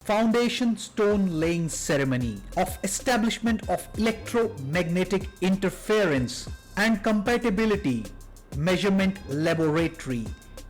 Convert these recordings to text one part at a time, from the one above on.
foundation stone laying ceremony of establishment of electromagnetic interference and compatibility measurement laboratory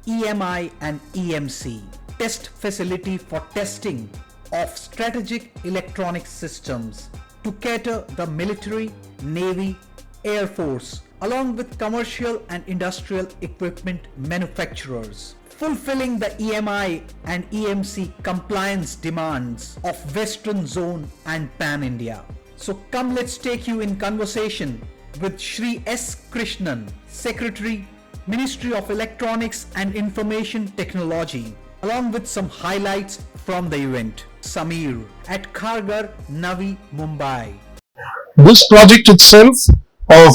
EMI and EMC test facility for testing of strategic electronic systems to cater the military, navy, air force along with commercial and industrial equipment manufacturers, fulfilling the EMI and EMC compliance demands of Western Zone and Pan India. So come, let's take you in conversation with Shri S Krishnan, Secretary, Ministry of Electronics and Information Technology, along with some highlights from the event. SAMEER at Kharghar, Navi Mumbai. This project itself of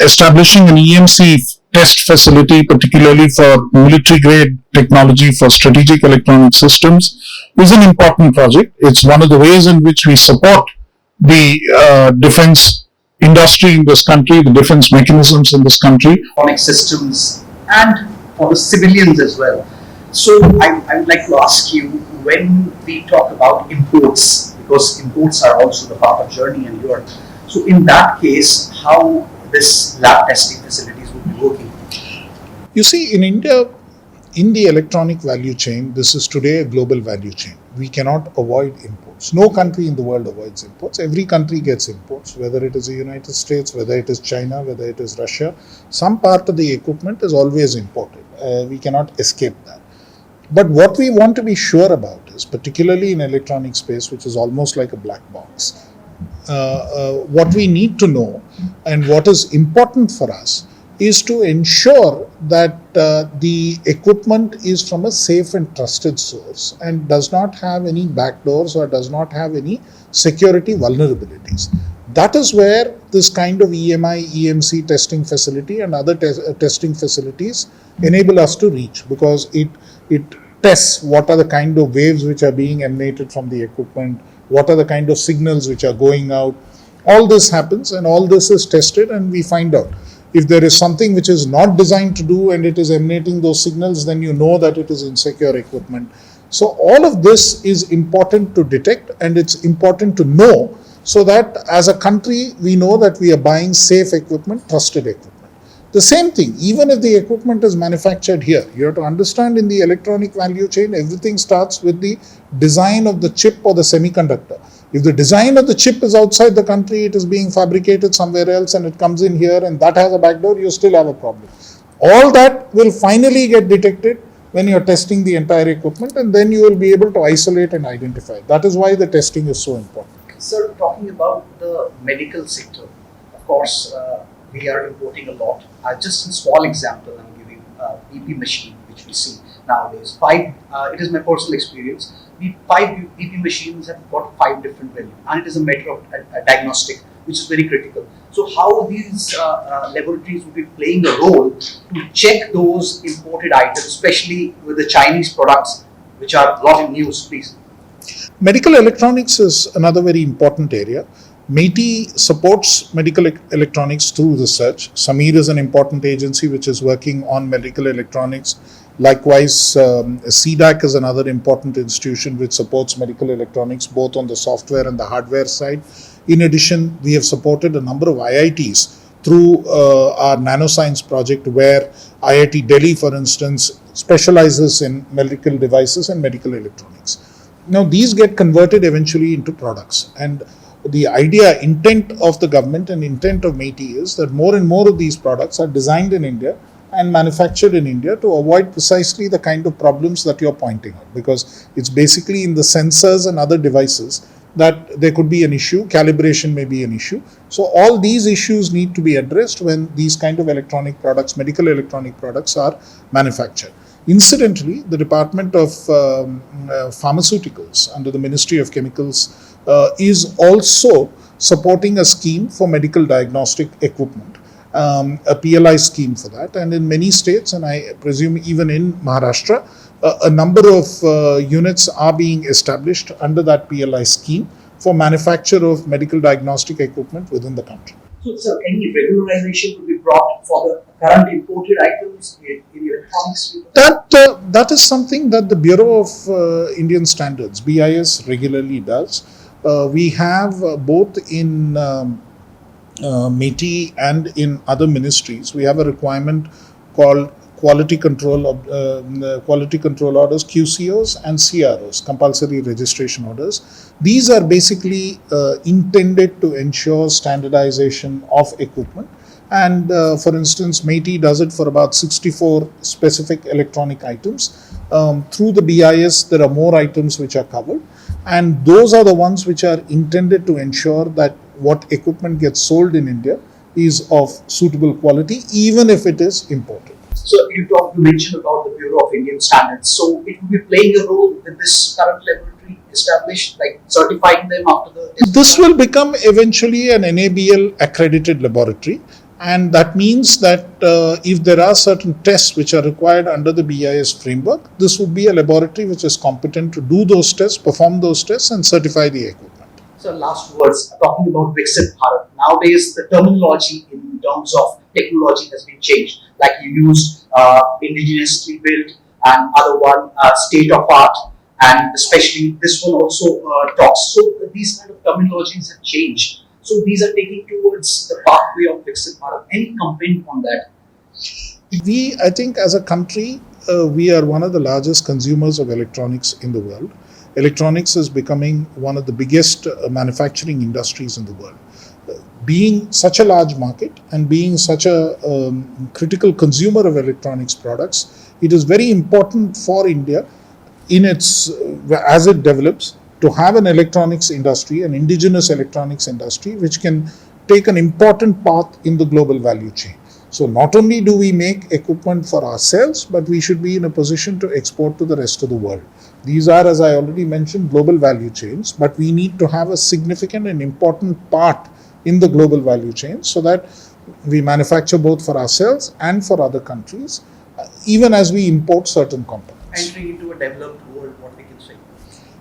establishing an EMC test facility, particularly for military grade technology for strategic electronic systems, is an important project. It's one of the ways in which we support the defense industry in this country, the defense mechanisms in this country. Electronic systems and for the civilians as well. So I would like to ask you, when we talk about imports, because imports are also the part of journey and Europe, so in that case, how this lab testing facilities would be working? You see, in India, in the electronic value chain, this is today a global value chain. We cannot avoid imports. No country in the world avoids imports. Every country gets imports, whether it is the United States, whether it is China, whether it is Russia. Some part of the equipment is always imported. We cannot escape that. But what we want to be sure about is, particularly in electronic space, which is almost like a black box, what we need to know and what is important for us is to ensure that the equipment is from a safe and trusted source and does not have any backdoors or does not have any security vulnerabilities. That is where this kind of EMI-EMC testing facility and other testing facilities enable us to reach, because it tests what are the kind of waves which are being emanated from the equipment, what are the kind of signals which are going out. All this happens and all this is tested, and we find out if there is something which is not designed to do and it is emanating those signals, then you know that it is insecure equipment. So all of this is important to detect, and it's important to know, so that as a country we know that we are buying safe equipment, trusted equipment. The same thing, even if the equipment is manufactured here, you have to understand, in the electronic value chain, everything starts with the design of the chip or the semiconductor. If the design of the chip is outside the country, it is being fabricated somewhere else and it comes in here and that has a backdoor, you still have a problem. All that will finally get detected when you are testing the entire equipment, and then you will be able to isolate and identify. That is why the testing is so important. Sir, talking about the medical sector, of course, we are importing a lot. Just a small example I'm giving, BP machine, which we see nowadays. It is my personal experience. The 5 BP machines have got 5 different values, and it is a matter of a diagnostic, which is very critical. So how these laboratories will be playing a role to check those imported items, especially with the Chinese products, which are a lot in news, please? Medical electronics is another very important area. MeitY supports medical electronics through research. SAMEER is an important agency which is working on medical electronics. Likewise, CDAC is another important institution which supports medical electronics both on the software and the hardware side. In addition, we have supported a number of IITs through our nanoscience project, where IIT Delhi, for instance, specializes in medical devices and medical electronics. Now, these get converted eventually into products, and the intent of the government and intent of MeitY is that more and more of these products are designed in India and manufactured in India to avoid precisely the kind of problems that you're pointing out, because it's basically in the sensors and other devices that there could be an issue, calibration may be an issue. So all these issues need to be addressed when these kind of electronic products, medical electronic products, are manufactured. Incidentally, the Department of Pharmaceuticals under the Ministry of Chemicals is also supporting a scheme for medical diagnostic equipment, a PLI scheme for that. And in many states, and I presume even in Maharashtra, a number of units are being established under that PLI scheme for manufacture of medical diagnostic equipment within the country. So, sir, any regularization could be brought for the current imported items in electronics? That is something that the Bureau of Indian Standards (BIS) regularly does. We have both in MeitY and in other ministries. We have a requirement called quality control orders, QCOs, and CROs, compulsory registration orders. These are basically intended to ensure standardization of equipment. And for instance, MeitY does it for about 64 specific electronic items. Through the BIS, there are more items which are covered. And those are the ones which are intended to ensure that what equipment gets sold in India is of suitable quality, even if it is imported. So you mentioned about the Bureau of Indian Standards. So it will be playing a role with this current laboratory established, like certifying them after the. This will become eventually an NABL accredited laboratory, and that means that if there are certain tests which are required under the BIS framework, this would be a laboratory which is competent to do those tests, perform those tests, and certify the equipment. So last words, talking about Viksit Bharat. Nowadays, the terminology in terms of technology has been changed. Like you used indigenously built, and other one state of art, and especially this one also talks. So these kind of terminologies have changed. So these are taking towards the pathway of Viksit Bharat. Any comment on that? I think as a country, we are one of the largest consumers of electronics in the world. Electronics is becoming one of the biggest manufacturing industries in the world. Being such a large market and being such a critical consumer of electronics products, it is very important for India as it develops to have an electronics industry, an indigenous electronics industry, which can take an important part in the global value chain. So not only do we make equipment for ourselves, but we should be in a position to export to the rest of the world. These are, as I already mentioned, global value chains, but we need to have a significant and important part in the global value chain so that we manufacture both for ourselves and for other countries, even as we import certain components. Entering into a developed world, what we can say?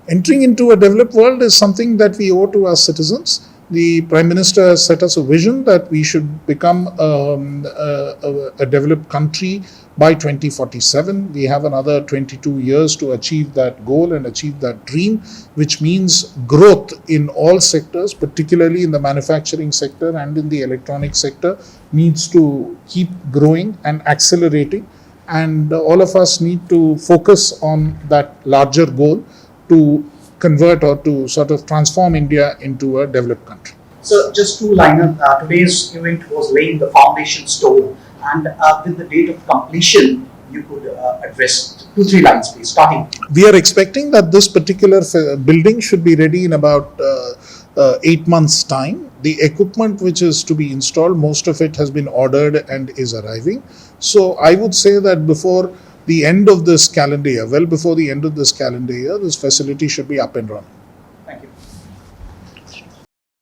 Entering into a developed world is something that we owe to our citizens. The Prime Minister has set us a vision that we should become a developed country by 2047. We have another 22 years to achieve that goal and achieve that dream, which means growth in all sectors, particularly in the manufacturing sector and in the electronic sector, needs to keep growing and accelerating. And all of us need to focus on that larger goal to convert or to sort of transform India into a developed country. So just two-liner, today's event was laying the foundation stone, and with the date of completion, you could address 2-3 lines, please, starting. We are expecting that this particular building should be ready in about 8 months' time. The equipment which is to be installed, most of it has been ordered and is arriving. So I would say that before the end of this calendar year, well before the end of this calendar year, this facility should be up and running.